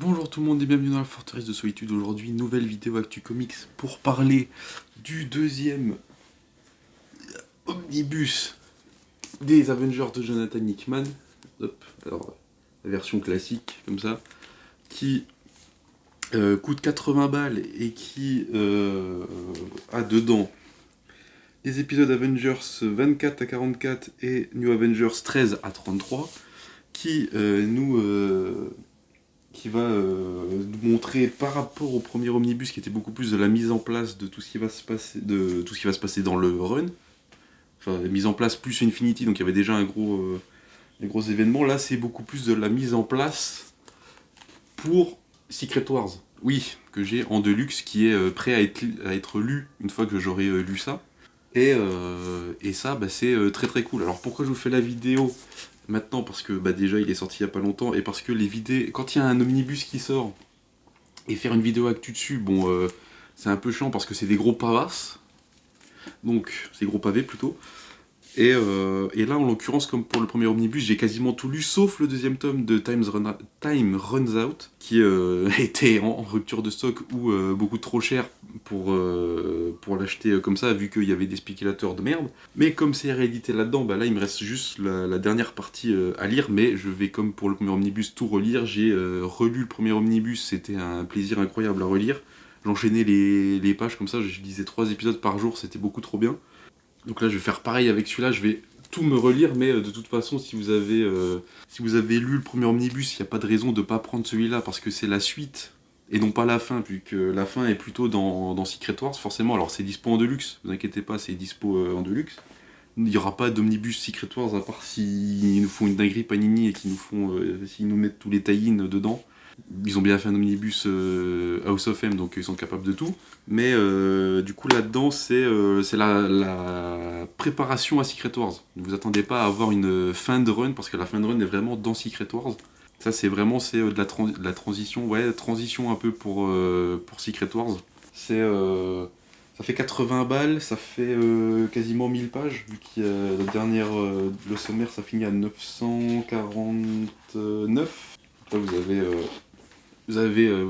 Bonjour tout le monde et bienvenue dans la forteresse de solitude. Aujourd'hui, nouvelle vidéo Actu Comics pour parler du deuxième omnibus des Avengers de Jonathan Hickman. Hop, alors la version classique comme ça, qui coûte 80 balles et qui a dedans les épisodes Avengers 24 à 44 et New Avengers 13 à 33, qui va nous montrer par rapport au premier omnibus qui était beaucoup plus de la mise en place de tout ce qui va se passer, dans le run. Enfin, la mise en place plus Infinity, donc il y avait déjà un gros événement. Là, c'est beaucoup plus de la mise en place pour Secret Wars. Oui, que j'ai en deluxe, qui est prêt à être lu une fois que j'aurai lu ça. Et ça, c'est très très cool. Alors pourquoi je vous fais la vidéo maintenant? Parce que déjà il est sorti il y a pas longtemps, et parce que les vidéos, quand il y a un omnibus qui sort, et faire une vidéo actu dessus, c'est un peu chiant parce que c'est des gros pavasses, donc c'est des gros pavés plutôt. Et là, en l'occurrence, comme pour le premier omnibus, j'ai quasiment tout lu, sauf le deuxième tome de Time Runs Out, qui était en rupture de stock ou beaucoup trop cher pour l'acheter comme ça, vu qu'il y avait des spéculateurs de merde. Mais comme c'est réédité là-dedans, là, il me reste juste la dernière partie à lire, mais je vais, comme pour le premier omnibus, tout relire. J'ai relu le premier omnibus, c'était un plaisir incroyable à relire. J'enchaînais les pages comme ça, je lisais 3 épisodes par jour, c'était beaucoup trop bien. Donc là, je vais faire pareil avec celui-là, je vais tout me relire, mais de toute façon, si vous avez lu le premier omnibus, il n'y a pas de raison de ne pas prendre celui-là, parce que c'est la suite, et non pas la fin, vu que la fin est plutôt dans Secret Wars, forcément. Alors c'est dispo en deluxe, ne vous inquiétez pas, c'est dispo en deluxe. Il n'y aura pas d'omnibus Secret Wars, à part s'ils nous font une dinguerie Panini et s'ils nous mettent tous les tie-in dedans. Ils ont bien fait un omnibus House of M, donc ils sont capables de tout. Mais du coup, là-dedans, c'est la préparation à Secret Wars. Ne vous attendez pas à avoir une fin de run, parce que la fin de run est vraiment dans Secret Wars. Ça, c'est vraiment de la transition, transition un peu pour Secret Wars. Ça fait 80 balles, ça fait quasiment 1000 pages, vu qu'il y a le sommaire, ça finit à 949. Là, vous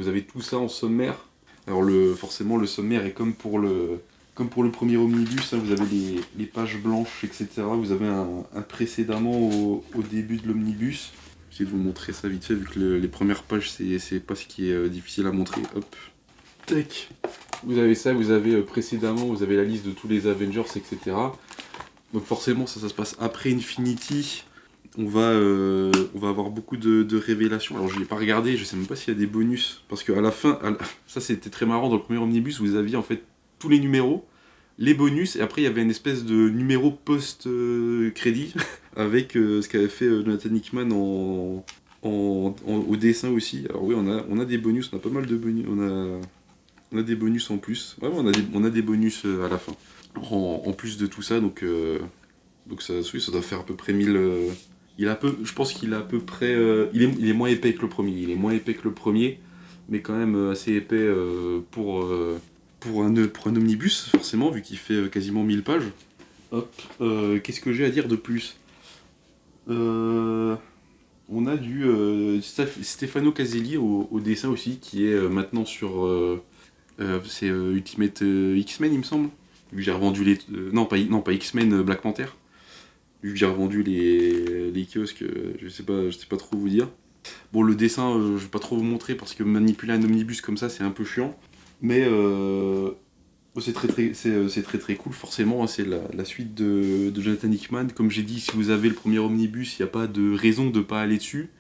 avez tout ça en sommaire. Alors forcément, le sommaire est comme pour le premier omnibus, hein, vous avez les pages blanches, etc. Vous avez un précédemment au début de l'omnibus. Je vais vous montrer ça vite fait, vu que les premières pages, c'est pas ce qui est difficile à montrer. Hop, tac. Vous avez ça, vous avez précédemment, vous avez la liste de tous les Avengers, etc. Donc forcément, ça se passe après Infinity. On va avoir beaucoup de révélations. Alors je n'ai pas regardé, je sais même pas s'il y a des bonus. Parce qu'à la fin, ça c'était très marrant, dans le premier omnibus, vous aviez en fait tous les numéros, les bonus, et après il y avait une espèce de numéro post-crédit, avec ce qu'avait fait Jonathan Hickman au dessin aussi. Alors oui, on a des bonus, on a pas mal de bonus, on a des bonus en plus. Ouais, on a des bonus à la fin. En plus de tout ça, donc ça, oui, ça doit faire à peu près 1000... je pense qu'il est à peu près... il est moins épais que le premier. Il est moins épais que le premier, mais quand même assez épais pour un omnibus, forcément, vu qu'il fait quasiment 1000 pages. Hop, qu'est-ce que j'ai à dire de plus? On a du Stefano Caselli au dessin aussi, qui est maintenant sur... c'est Ultimate X-Men, il me semble. Vu que j'ai revendu les... non, pas X-Men, Black Panther. Vu que j'ai revendu les kiosques, je sais pas trop vous dire. Bon, le dessin, je vais pas trop vous montrer, parce que manipuler un omnibus comme ça, c'est un peu chiant. Mais c'est très très cool, forcément. Hein, c'est la suite de Jonathan Hickman. Comme j'ai dit, si vous avez le premier omnibus, il n'y a pas de raison de pas aller dessus.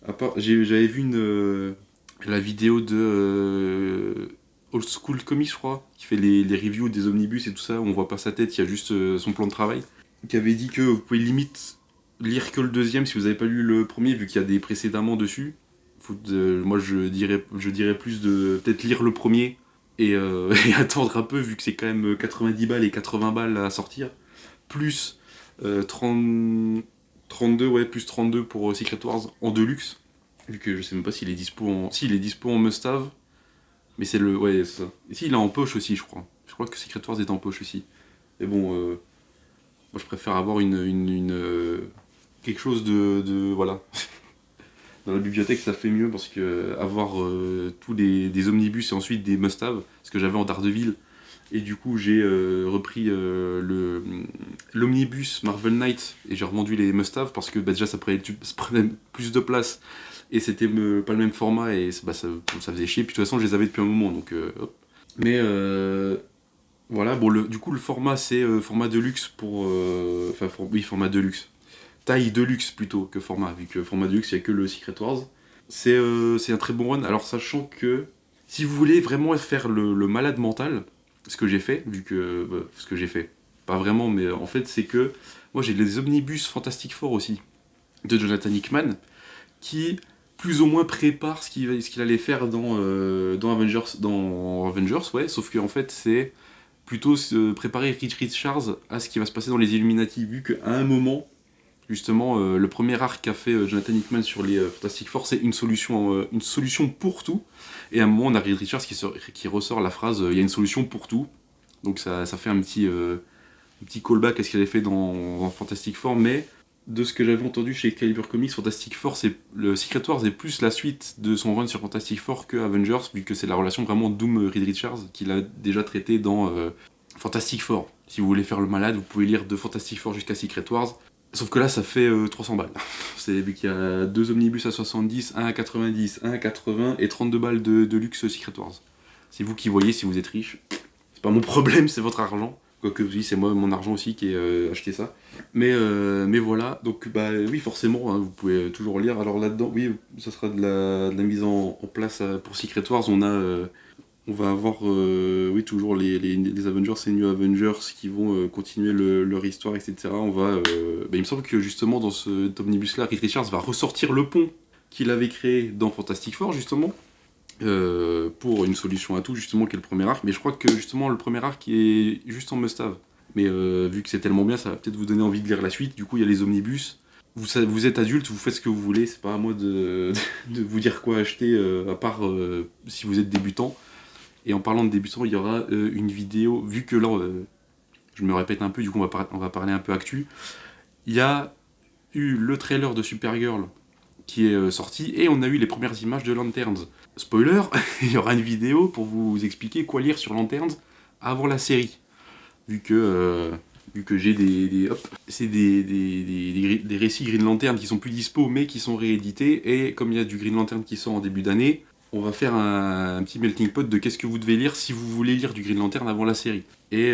À part, j'avais vu la vidéo de Old School Comics, je crois, qui fait les reviews des omnibus et tout ça. On voit pas sa tête, il y a juste son plan de travail. Qui avait dit que vous pouvez limite lire que le deuxième si vous n'avez pas lu le premier, vu qu'il y a des précédemment dessus. Moi je dirais plus de peut-être lire le premier et et attendre un peu, vu que c'est quand même 90 balles et 80 balles à sortir. Plus 32, ouais, plus 32 pour Secret Wars en deluxe. Vu que je sais même pas s'il est dispo en... Si, il est dispo en must-have. Mais c'est le... Ouais, c'est ça. Et si, il est en poche aussi, je crois. Je crois que Secret Wars est en poche aussi. Mais bon... moi, je préfère avoir quelque chose de voilà. dans la bibliothèque, ça fait mieux parce que avoir tous des omnibus et ensuite des must-have, ce que j'avais en Daredevil. Et du coup, j'ai repris l'omnibus Marvel Knight et j'ai revendu les must-have parce que déjà ça prenait plus de place et c'était pas le même format et ça faisait chier. Puis de toute façon, je les avais depuis un moment donc hop. Mais voilà, bon, du coup, le format c'est format deluxe oui, format deluxe. Taille deluxe plutôt que format, vu que format deluxe, il n'y a que le Secret Wars. C'est un très bon run, alors sachant que si vous voulez vraiment faire le malade mental, ce que j'ai fait, ce que j'ai fait, pas vraiment, mais en fait, c'est que moi j'ai les omnibus Fantastic Four aussi, de Jonathan Hickman, qui plus ou moins prépare ce qu'il allait faire dans Avengers, ouais, sauf que en fait, c'est plutôt préparer Reed Richards à ce qui va se passer dans les Illuminati, vu qu'à un moment, justement, le premier arc qu'a fait Jonathan Hickman sur les Fantastic Four, c'est une solution pour tout. Et à un moment, on a Reed Richards qui ressort la phrase il y a une solution pour tout. Donc ça fait un petit callback à ce qu'il avait fait dans Fantastic Four, mais de ce que j'avais entendu chez Caliber Comics, le Secret Wars est plus la suite de son run sur Fantastic Four que Avengers, vu que c'est la relation vraiment Doom-Reed Richards qu'il a déjà traité dans Fantastic Four. Si vous voulez faire le malade, vous pouvez lire de Fantastic Four jusqu'à Secret Wars. Sauf que là, ça fait 300 balles. C'est vu qu'il y a 2 omnibus à 70, un à 90, un à 80 et 32 balles de luxe Secret Wars. C'est vous qui voyez si vous êtes riche. C'est pas mon problème, c'est votre argent. Quoique oui, c'est moi, mon argent aussi qui ai acheté ça. Mais voilà, donc bah oui, forcément, hein, vous pouvez toujours lire. Alors là-dedans, oui, ça sera de la mise en place pour Secret Wars. On va avoir oui, toujours les Avengers et New Avengers qui vont continuer leur histoire, etc. Il me semble que justement dans cet omnibus-là, Reed Richards va ressortir le pont qu'il avait créé dans Fantastic Four, justement, pour une solution à tout, justement, qui est le premier arc. Mais je crois que justement le premier arc est juste en must-have. Mais vu que c'est tellement bien, ça va peut-être vous donner envie de lire la suite. Du coup, il y a les omnibus. Vous êtes adulte, vous faites ce que vous voulez. C'est pas à moi de vous dire quoi acheter, à part si vous êtes débutant. Et en parlant de débutants, il y aura une vidéo, vu que là, je me répète un peu, du coup on va parler un peu actu. Il y a eu le trailer de Supergirl qui est sorti, et on a eu les premières images de Lanterns. Spoiler, il y aura une vidéo pour vous expliquer quoi lire sur Lanterns avant la série. Vu que j'ai c'est des récits Green Lantern qui sont plus dispo, mais qui sont réédités, et comme il y a du Green Lantern qui sort en début d'année, on va faire un petit melting pot de qu'est-ce que vous devez lire si vous voulez lire du Green Lantern avant la série. Et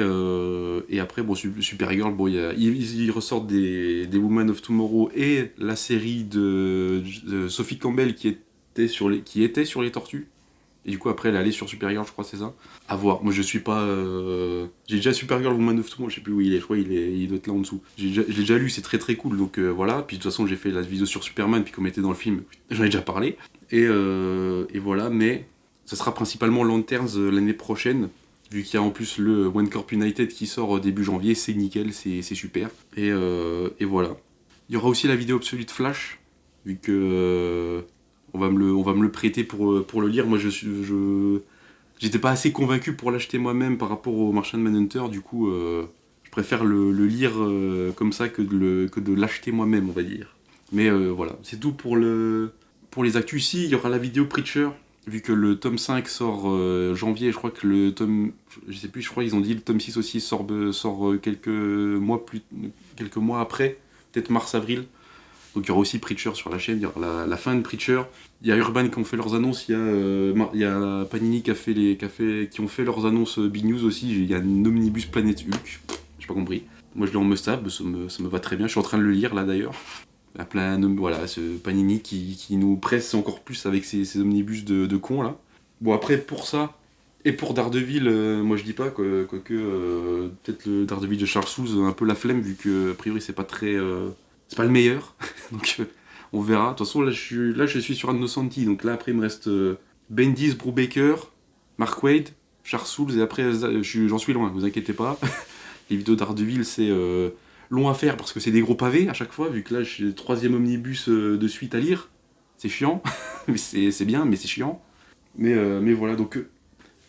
après, bon, Supergirl, bon, ils ressortent des Women of Tomorrow et la série de Sophie Campbell qui était sur les Tortues. Et du coup, après, elle est allée sur Supergirl, je crois, c'est ça. À voir. Moi, je suis pas. J'ai déjà Supergirl Woman of Tomorrow, je sais plus où il est, je crois il doit être là en dessous. Je l'ai déjà lu, c'est très très cool, donc voilà. Puis de toute façon, j'ai fait la vidéo sur Superman, puis comme était dans le film, j'en ai déjà parlé. Et voilà, mais ça sera principalement Lanterns l'année prochaine, vu qu'il y a en plus le One Corp United qui sort début janvier, c'est nickel, c'est super. Et voilà. Il y aura aussi la vidéo Absolute Flash, vu que on va me le prêter pour le lire. Moi, j'étais pas assez convaincu pour l'acheter moi-même par rapport au Martian Manhunter, du coup, je préfère le lire comme ça que de l'acheter moi-même, on va dire. Mais voilà, c'est tout pour les actus. Ici, il y aura la vidéo Preacher, vu que le tome 5 sort janvier, je crois que le tome, je sais plus, je crois qu'ils ont dit le tome 6 aussi sort quelques mois après, peut-être mars-avril. Donc il y aura aussi Preacher sur la chaîne, il y aura la fin de Preacher. Il y a Urban qui ont fait leurs annonces, il y a Panini qui ont fait leurs annonces B-News aussi. Il y a un Omnibus Planète Hulk, j'ai pas compris. Moi je l'ai en must-have, ça me va très bien, je suis en train de le lire là d'ailleurs. Voilà, ce Panini qui nous presse encore plus avec ces omnibus de cons là. Bon après pour ça, et pour Daredevil, moi je dis pas, quoique peut-être le Daredevil de Charles Soule, un peu la flemme vu que a priori c'est pas le meilleur. Donc on verra. De toute façon là je suis sur Anno Santi, donc là après il me reste Bendis, Brubaker, Mark Waid, Charles Soule, et après j'en suis loin, vous inquiétez pas. Les vidéos Daredevil c'est long à faire parce que c'est des gros pavés à chaque fois, vu que là j'ai le 3e omnibus de suite à lire. C'est chiant, mais c'est bien, mais c'est chiant. Mais voilà, donc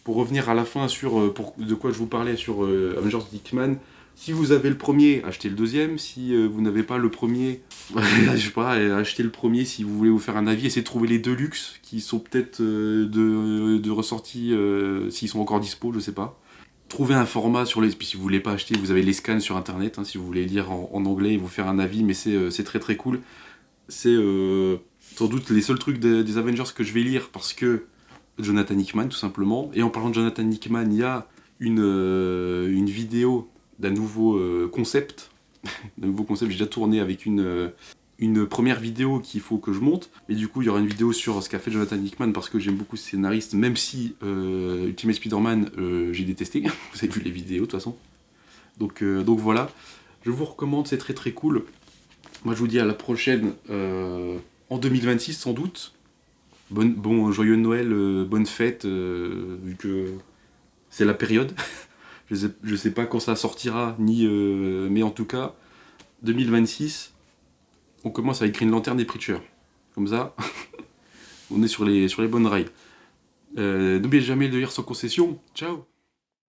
pour revenir à la fin sur de quoi je vous parlais sur Avengers Hickman, Si vous avez le premier, achetez le deuxième. Si vous n'avez pas le premier, je sais pas, achetez le premier si vous voulez vous faire un avis. Essayez de trouver les Deluxe qui sont peut-être de ressortie, s'ils sont encore dispo, je sais pas. Trouvez un format sur les. Puis si vous voulez pas acheter, vous avez les scans sur internet, hein, si vous voulez lire en anglais et vous faire un avis, mais c'est très très cool. C'est sans doute les seuls trucs des Avengers que je vais lire parce que Jonathan Hickman, tout simplement. Et en parlant de Jonathan Hickman, il y a une vidéo d'un nouveau concept. D'un nouveau concept, j'ai déjà tourné avec une première vidéo qu'il faut que je monte. Et du coup, il y aura une vidéo sur ce qu'a fait Jonathan Hickman parce que j'aime beaucoup ce scénariste, même si Ultimate Spider-Man, j'ai détesté. Vous avez vu les vidéos, de toute façon. Donc voilà. Je vous recommande, c'est très très cool. Moi, je vous dis à la prochaine en 2026, sans doute. Bon, joyeux Noël, bonne fête, vu que c'est la période. Je sais pas quand ça sortira, mais en tout cas, 2026, on commence avec Green Lantern et Preacher. Comme ça, on est sur les bonnes rails. N'oubliez jamais de lire sans concession. Ciao!